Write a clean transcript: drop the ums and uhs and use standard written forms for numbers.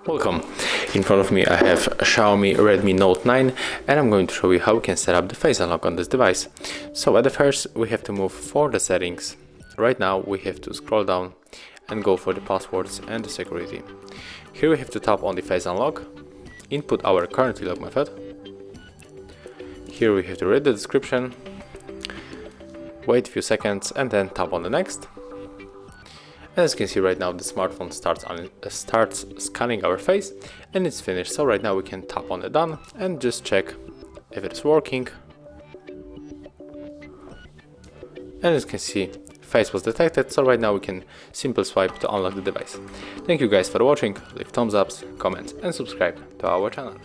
Welcome. In front of me I have a Xiaomi Redmi Note 9 and I'm going to show you how we can set up the face unlock on this device. So at the first we have to move for the settings. Right now we have to scroll down and go for the passwords and the security. Here we have to tap on the face unlock, input our current lock method. Here we have to read the description, wait a few seconds and then tap on the next. As you can see right now the smartphone starts scanning our face and it's finished. So right now we can tap on the done and just check if it is working. And as you can see, face was detected, so right now we can simply swipe to unlock the device. Thank you guys for watching, leave thumbs ups, comments and subscribe to our channel.